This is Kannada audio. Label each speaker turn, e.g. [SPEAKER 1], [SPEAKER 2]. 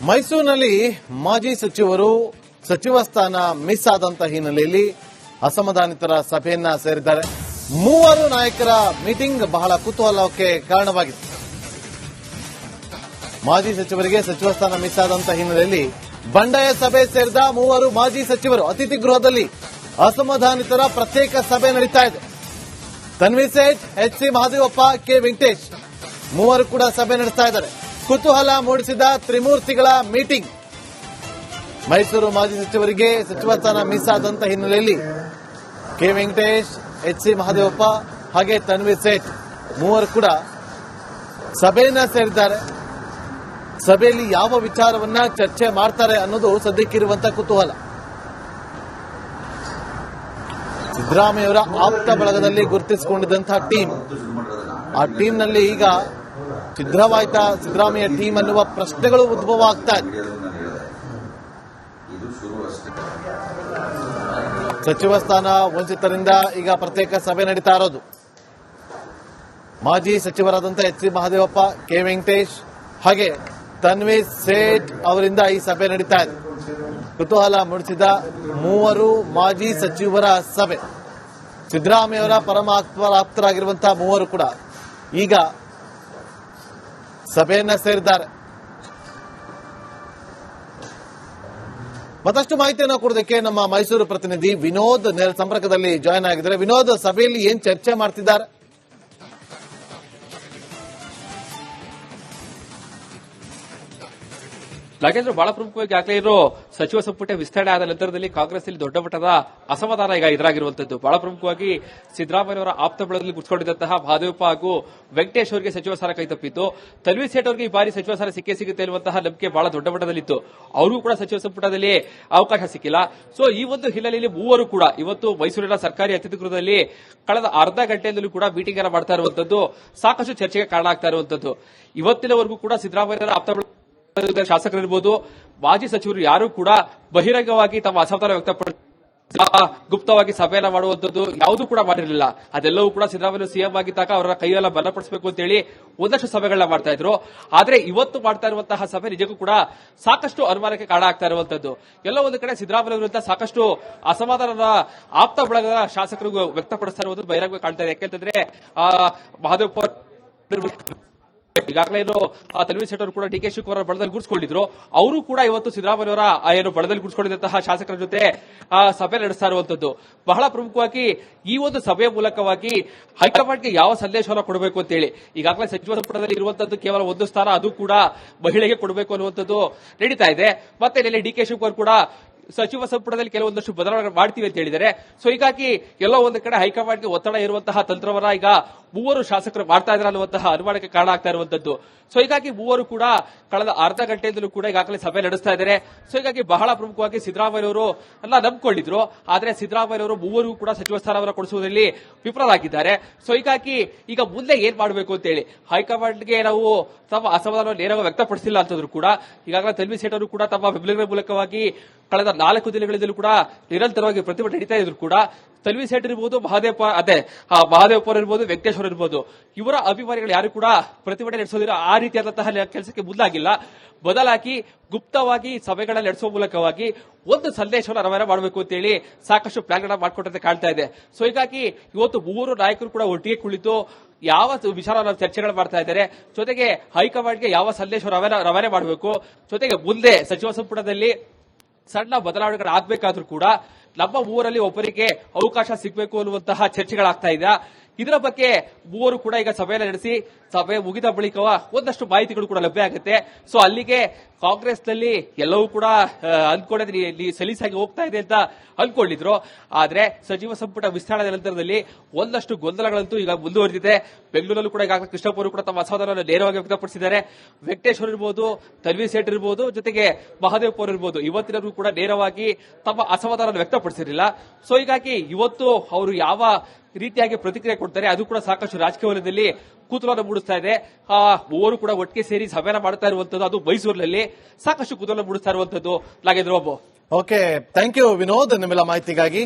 [SPEAKER 1] ಮೈಸೂರಿನಲ್ಲಿ ಮಾಜಿ ಸಚಿವರು ಸಚಿವ ಸ್ಥಾನ ಮಿಸ್ ಆದಂತ ಹಿನ್ನೆಲೆಯಲ್ಲಿ ಅಸಮಾಧಾನಿತರ ಸಭೆಯನ್ನ ಸೇರಿದ್ದಾರೆ. ಮೂವರು ನಾಯಕರ ಮೀಟಿಂಗ್ ಬಹಳ ಕುತೂಹಲಕ್ಕೆ ಕಾರಣವಾಗಿತ್ತು. ಮಾಜಿ ಸಚಿವರಿಗೆ ಸಚಿವ ಸ್ಥಾನ ಮಿಸ್ ಆದಂತ ಹಿನ್ನೆಲೆಯಲ್ಲಿ ಬಂಡಾಯ ಸಭೆ ಸೇರಿದ ಮೂವರು ಮಾಜಿ ಸಚಿವರು ಅತಿಥಿ ಗೃಹದಲ್ಲಿ ಅಸಮಾಧಾನಿತರ ಪ್ರತ್ಯೇಕ ಸಭೆ ನಡೀತಾ ಇದೆ. ತನ್ವೀರ್ ಸೇಠ್, ಎಚ್.ಸಿ. ಮಹದೇವಪ್ಪ, ಕೆ. ವೆಂಕಟೇಶ್ ಮೂವರು ಕೂಡ ಸಭೆ ನಡೆಸ್ತಾ ಇದ್ದಾರೆ. ಕುತೂಹಲ ಮೂಡಿಸಿದ ತ್ರಿಮೂರ್ತಿಗಳ ಮೀಟಿಂಗ್. ಮೈಸೂರು ಮಾಜಿ ಸಚಿವರಿಗೆ ಸಚಿವ ಸ್ಥಾನ ಮಿಸ್ ಆದಂತ ಹಿನ್ನೆಲೆಯಲ್ಲಿ ಕೆ. ವೆಂಕಟೇಶ್, ಎಚ್.ಸಿ. ಮಹದೇವಪ್ಪ ಹಾಗೆ ತನ್ವೀರ್ ಸೇಠ್ ಮೂವರು ಕೂಡ ಸಭೆಯನ್ನ ಸೇರಿದ್ದಾರೆ. ಸಭೆಯಲ್ಲಿ ಯಾವ ವಿಚಾರವನ್ನ ಚರ್ಚೆ ಮಾಡ್ತಾರೆ ಅನ್ನೋದು ಸದ್ಯಕ್ಕಿರುವಂತಹ ಕುತೂಹಲ. ಸಿದ್ದರಾಮಯ್ಯವರ ಆಪ್ತ ಬಳಗದಲ್ಲಿ ಗುರುತಿಸಿಕೊಂಡಿದ್ದಂತಹ ಟೀಮ್, ಆ ಟೀಮ್ನಲ್ಲಿ ಈಗ ಛಿದ್ರವಾಯ್ತಾ ಸಿದ್ದರಾಮಯ್ಯ ಟೀಮ್ ಅನ್ನುವ ಪ್ರಶ್ನೆಗಳು ಉದ್ಭವ ಆಗ್ತಾ ಇದೆ. ಸಚಿವ ಸ್ಥಾನ ವಂಚಿತರಿಂದ ಈಗ ಪ್ರತ್ಯೇಕ ಸಭೆ ನಡೀತಾ ಇರೋದು. ಮಾಜಿ ಸಚಿವರಾದಂತಹ ಎಚ್.ಸಿ. ಮಹದೇವಪ್ಪ, ಕೆ. ವೆಂಕಟೇಶ್ ಹಾಗೆ ತನ್ವೀರ್ ಸೇಠ್ ಅವರಿಂದ ಈ ಸಭೆ ನಡೀತಾ ಇದೆ. ಕುತೂಹಲ ಮೂಡಿಸಿದ ಮೂವರು ಮಾಜಿ ಸಚಿವರ ಸಭೆ. ಸಿದ್ದರಾಮಯ್ಯವರ ಪರಮ ಆಪ್ತರಾಗಿರುವಂತಹ ಮೂವರು ಕೂಡ ಈಗ ಸಭೆಯನ್ನ ಸೇರಿದ್ದಾರೆ. ಮತ್ತಷ್ಟು ಮಾಹಿತಿಯನ್ನು ಕೊಡೋದಕ್ಕೆ ನಮ್ಮ ಮೈಸೂರು ಪ್ರತಿನಿಧಿ ವಿನೋದ್ ನೇರ ಸಂಪರ್ಕದಲ್ಲಿ ಜಾಯ್ನ್ ಆಗಿದ್ದಾರೆ. ವಿನೋದ್, ಸಭೆಯಲ್ಲಿ ಏನ್ ಚರ್ಚೆ ಮಾಡ್ತಿದ್ದಾರೆ?
[SPEAKER 2] ನಾಗೇಂದ್ರ, ಬಹಳ ಪ್ರಮುಖವಾಗಿ ಆಗ್ಲೇ ಇರೋ ಸಚಿವ ಸಂಪುಟ ವಿಸ್ತರಣೆ ಆದ ನಂತರದಲ್ಲಿ ಕಾಂಗ್ರೆಸ್ನಲ್ಲಿ ದೊಡ್ಡ ಮಟ್ಟದ ಅಸಮಾಧಾನ ಈಗ ಎದುರಾಗಿರುವಂತದ್ದು. ಬಹಳ ಪ್ರಮುಖವಾಗಿ ಸಿದ್ದರಾಮಯ್ಯವರ ಆಪ್ತ ಬಳಗದಲ್ಲಿ ಗುರುತಿಸಿಕೊಂಡಿದ್ದಂತಹ ಮಹದೇವಪ್ಪ ಹಾಗೂ ವೆಂಕಟೇಶ್ ಅವರಿಗೆ ಸಚಿವ ಸ್ಥಾನ ಕೈತಪ್ಪಿತ್ತು. ತನ್ವೀರ್ ಸೇಠ್ ಅವರಿಗೆ ಈ ಬಾರಿ ಸಚಿವ ಸ್ಥಾನ ಸಿಗುತ್ತೆ ಎನ್ನುವಂತಹ ನಂಬಿಕೆ ಬಹಳ ದೊಡ್ಡ ಮಟ್ಟದಲ್ಲಿತ್ತು. ಅವರಿಗೂ ಕೂಡ ಸಚಿವ ಸಂಪುಟದಲ್ಲಿ ಅವಕಾಶ ಸಿಕ್ಕಿಲ್ಲ. ಸೊ ಈ ಒಂದು ಹಿನ್ನೆಲೆಯಲ್ಲಿ ಮೂವರು ಕೂಡ ಇವತ್ತು ಮೈಸೂರಿನ ಸರ್ಕಾರಿ ಅತಿಥಿ ಗೃಹದಲ್ಲಿ ಕಳೆದ ಅರ್ಧ ಗಂಟೆಯಲ್ಲೂ ಕೂಡ ಮೀಟಿಂಗ್ ಅನ್ನು ಮಾಡ್ತಾ ಇರುವಂತದ್ದು ಸಾಕಷ್ಟು ಚರ್ಚೆಗೆ ಕಾರಣ ಆಗ್ತಾ ಇರುವಂತದ್ದು. ಇವತ್ತಿನವರೆಗೂ ಕೂಡ ಸಿದ್ದರಾಮಯ್ಯವರ ಆಪ್ತ ಶಾಸಕರಿರ್ಬೋದು, ಮಾಜಿ ಸಚಿವರು ಯಾರು ಕೂಡ ಬಹಿರಂಗವಾಗಿ ತಮ್ಮ ಅಸಮಾಧಾನ ವ್ಯಕ್ತಪಡಿಸ ಗುಪ್ತವಾಗಿ ಸಭೆಯನ್ನ ಮಾಡುವಂತದ್ದು ಯಾವುದೂ ಕೂಡ ಮಾಡಿರಲಿಲ್ಲ. ಅದೆಲ್ಲವೂ ಕೂಡ ಸಿದ್ದರಾಮಯ್ಯ ಸಿಎಂ ಆಗಿದ್ದಾಗ ಅವರ ಕೈಯೆಲ್ಲ ಬಲಪಡಿಸಬೇಕು ಅಂತ ಹೇಳಿ ಒಂದಷ್ಟು ಸಭೆಗಳನ್ನ ಮಾಡ್ತಾ ಇದ್ರು. ಆದ್ರೆ ಇವತ್ತು ಮಾಡ್ತಾ ಇರುವಂತಹ ಸಭೆ ನಿಜಕ್ಕೂ ಕೂಡ ಸಾಕಷ್ಟು ಅನುಮಾನಕ್ಕೆ ಕಾರಣ ಆಗ್ತಾ ಇರುವಂತದ್ದು. ಎಲ್ಲೋ ಒಂದು ಕಡೆ ಸಿದ್ದರಾಮಯ್ಯ ವಿರುದ್ಧ ಸಾಕಷ್ಟು ಅಸಮಾಧಾನದ ಆಪ್ತ ಬಳಗದ ಶಾಸಕರು ವ್ಯಕ್ತಪಡಿಸ್ತಾ ಇರುವುದು ಬಹಿರಂಗ ಕಾಣ್ತಾ ಇದೆ. ಯಾಕೆಂತಂದ್ರೆ ಮಹದೇವಪ್ಪ ಈಗಾಗಲೇ ತನ್ವೀರ್ ಸೇಠ್ ಅವರು ಕೂಡ ಡಿ ಕೆ ಶಿವಕುಮಾರ್ ಬಳದಲ್ಲಿ ಗುರುತಿಸಿಕೊಂಡಿದ್ರು. ಅವರು ಕೂಡ ಇವತ್ತು ಸಿದ್ದರಾಮಯ್ಯವರ ಬಳದಲ್ಲಿ ಗುರುತಿಸಿಕೊಂಡಿದ್ದಂತಹ ಶಾಸಕರ ಜೊತೆ ಸಭೆ ನಡೆಸ್ತಾ ಇರುವಂತದ್ದು. ಬಹಳ ಪ್ರಮುಖವಾಗಿ ಈ ಒಂದು ಸಭೆಯ ಮೂಲಕವಾಗಿ ಹೈಕಮಾಂಡ್ಗೆ ಯಾವ ಸಂದೇಶವನ್ನು ಕೊಡಬೇಕು ಅಂತ ಹೇಳಿ ಈಗಾಗಲೇ ಸಚಿವ ಸಂಪುಟದಲ್ಲಿ ಇರುವಂತದ್ದು ಕೇವಲ ಒಂದು ಸ್ಥಾನ, ಅದು ಕೂಡ ಮಹಿಳೆಗೆ ಕೊಡಬೇಕು ಅನ್ನುವಂಥದ್ದು ನಡೀತಾ ಇದೆ. ಮತ್ತೆ ನಿನ್ನೆ ಡಿ ಕೆ ಶಿವಕುಮಾರ್ ಕೂಡ ಸಚಿವ ಸಂಪುಟದಲ್ಲಿ ಕೆಲವೊಂದಷ್ಟು ಬದಲಾವಣೆ ಮಾಡ್ತೀವಿ ಅಂತ ಹೇಳಿದ್ದಾರೆ. ಸೊ ಹೀಗಾಗಿ ಎಲ್ಲೋ ಒಂದು ಕಡೆ ಹೈಕಮಾಂಡ್ಗೆ ಒತ್ತಡ ಇರುವಂತಹ ತಂತ್ರವನ್ನ ಈಗ ಮೂವರು ಶಾಸಕರು ಮಾಡ್ತಾ ಇದ್ದಾರೆ ಅನ್ನುವಂತಹ ಅನುಮಾನಕ್ಕೆ ಕಾರಣ ಆಗ್ತಾ ಇರುವಂತದ್ದು. ಸೊ ಹೀಗಾಗಿ ಮೂವರು ಕೂಡ ಕಳೆದ ಅರ್ಧ ಗಂಟೆಯಿಂದಲೂ ಕೂಡ ಈಗಾಗಲೇ ಸಭೆ ನಡೆಸ್ತಾ ಇದ್ದಾರೆ. ಸೊ ಹೀಗಾಗಿ ಬಹಳ ಪ್ರಮುಖವಾಗಿ ಸಿದ್ದರಾಮಯ್ಯವರು ಎಲ್ಲ ನಂಬಿಕೊಂಡಿದ್ರು. ಆದ್ರೆ ಸಿದ್ದರಾಮಯ್ಯವರು ಮೂವರು ಕೂಡ ಸಚಿವ ಸ್ಥಾನವನ್ನು ಕೊಡಿಸುವುದರಲ್ಲಿ ವಿಫಲರಾಗಿದ್ದಾರೆ. ಸೊ ಹೀಗಾಗಿ ಈಗ ಮುಂದೆ ಏನ್ ಮಾಡಬೇಕು ಅಂತ ಹೇಳಿ ಹೈಕಮಾಂಡ್ಗೆ ನಾವು ತಮ್ಮ ಅಸಮಾಧಾನವನ್ನು ನೇರವಾಗಿ ವ್ಯಕ್ತಪಡಿಸಿಲ್ಲ ಅಂತಂದ್ರು ಕೂಡ ಈಗಾಗಲೇ ತನ್ವೀರ್ ಸೇಠ್ ಅವರು ಕೂಡ ತಮ್ಮ ವೆಬ್ಲೈನ್ ಮೂಲಕವಾಗಿ ಕಳೆದ 4 ದಿನಗಳಿಂದಲೂ ಕೂಡ ನಿರಂತರವಾಗಿ ಪ್ರತಿಭಟನೆ ನಡೀತಾ ಇದ್ರು ಕೂಡ ತನ್ವೀರ್ ಸೇಠ್ ಇರಬಹುದು, ಮಹದೇವಪ್ಪ ಇರಬಹುದು, ವೆಂಕಟೇಶ್ ಅವರು ಇರಬಹುದು, ಇವರ ಅಭಿಮಾನಿಗಳು ಯಾರು ಕೂಡ ಪ್ರತಿಭಟನೆ ನಡೆಸೋದಿಲ್ಲ ಆ ರೀತಿಯಾದಂತಹ ಕೆಲಸಕ್ಕೆ ಮುಂದಾಗಿಲ್ಲ. ಬದಲಾಗಿ ಗುಪ್ತವಾಗಿ ಸಭೆಗಳನ್ನು ನಡೆಸುವ ಮೂಲಕವಾಗಿ ಒಂದು ಸಂದೇಶವನ್ನು ರವಾನೆ ಮಾಡಬೇಕು ಅಂತ ಹೇಳಿ ಸಾಕಷ್ಟು ಪ್ಲಾನ್ಗಳನ್ನ ಮಾಡಿಕೊಟ್ಟಂತೆ ಕಾಣ್ತಾ ಇದೆ. ಸೊ ಹೀಗಾಗಿ ಇವತ್ತು ಮೂವರು ನಾಯಕರು ಕೂಡ ಒಟ್ಟಿಗೆ ಕುಳಿತು ಯಾವ ವಿಚಾರ ಚರ್ಚೆಗಳು ಮಾಡ್ತಾ ಇದ್ದಾರೆ, ಜೊತೆಗೆ ಹೈಕಮಾಂಡ್ಗೆ ಯಾವ ಸಂದೇಶ ರವಾನೆ ಮಾಡಬೇಕು, ಜೊತೆಗೆ ಮುಂದೆ ಸಚಿವ ಸಂಪುಟದಲ್ಲಿ ಸಣ್ಣ ಬದಲಾವಣೆಗಳು ಆಗ್ಬೇಕಾದ್ರೂ ಕೂಡ ನಮ್ಮ ಮೂವರಲ್ಲಿ ಒಬ್ಬರಿಗೆ ಅವಕಾಶ ಸಿಗಬೇಕು ಅನ್ನುವಂತಹ ಚರ್ಚೆಗಳಾಗ್ತಾ ಇದೆ. ಇದರ ಬಗ್ಗೆ ಮೂವರು ಕೂಡ ಈಗ ಸಭೆಯನ್ನು ನಡೆಸಿ ಸಭೆ ಮುಗಿದ ಬಳಿಕ ಒಂದಷ್ಟು ಮಾಹಿತಿಗಳು ಕೂಡ ಲಭ್ಯ ಆಗುತ್ತೆ. ಸೊ ಅಲ್ಲಿಗೆ ಕಾಂಗ್ರೆಸ್ನಲ್ಲಿ ಎಲ್ಲವೂ ಕೂಡ ಅಂದ್ಕೊಂಡಿದ್ರೆ ಸಲೀಸಾಗಿ ಹೋಗ್ತಾ ಇದೆ ಅಂತ ಅಂದ್ಕೊಂಡಿದ್ರು. ಆದ್ರೆ ಸಚಿವ ಸಂಪುಟ ವಿಸ್ತರಣೆ ನಂತರದಲ್ಲಿ ಒಂದಷ್ಟು ಗೊಂದಲಗಳಂತೂ ಈಗ ಮುಂದುವರೆದಿದೆ. ಬೆಂಗಳೂರಲ್ಲೂ ಕೂಡ ಈಗಾಗಲೇ ಕೃಷ್ಣಪ್ಪ ಅವರು ಕೂಡ ತಮ್ಮ ಅಸಮಾಧಾನವನ್ನು ನೇರವಾಗಿ ವ್ಯಕ್ತಪಡಿಸಿದ್ದಾರೆ. ವೆಂಕಟೇಶ್ವರ ಇರಬಹುದು, ತನ್ವೀರ್ ಸೇಠ್ ಇರಬಹುದು, ಜೊತೆಗೆ ಮಹದೇವಪ್ಪ ಅವರು ಇರಬಹುದು, ಇವತ್ತಿನವರು ಕೂಡ ನೇರವಾಗಿ ತಮ್ಮ ಅಸಮಾಧಾನ ವ್ಯಕ್ತಪಡಿಸಿರಲಿಲ್ಲ. ಸೊ ಹೀಗಾಗಿ ಇವತ್ತು ಅವರು ಯಾವ ರೀತಿಯಾಗಿ ಪ್ರತಿಕ್ರಿಯೆ ಕೊಡ್ತಾರೆ ಅದು ಕೂಡ ಸಾಕಷ್ಟು ರಾಜಕೀಯ ವಲಯದಲ್ಲಿ ಕುತೂಹಲ ಮೂಡಿಸ್ತಾ ಇದೆ. ಮೂವರು ಕೂಡ ಒಟ್ಟಿಗೆ ಸೇರಿ ಸಭೆನ ಮಾಡ್ತಾ ಇರುವಂತದ್ದು, ಅದು ಮೈಸೂರಿನಲ್ಲಿ ಸಾಕಷ್ಟು ಕುತೂಹಲ ಮೂಡಿಸ್ತಾ ಇರುವಂತದ್ದು. Nagendra Babu,
[SPEAKER 1] okay, thank you Vinod ನಿಮ್ಮೆಲ್ಲ ಮಾಹಿತಿಗಾಗಿ.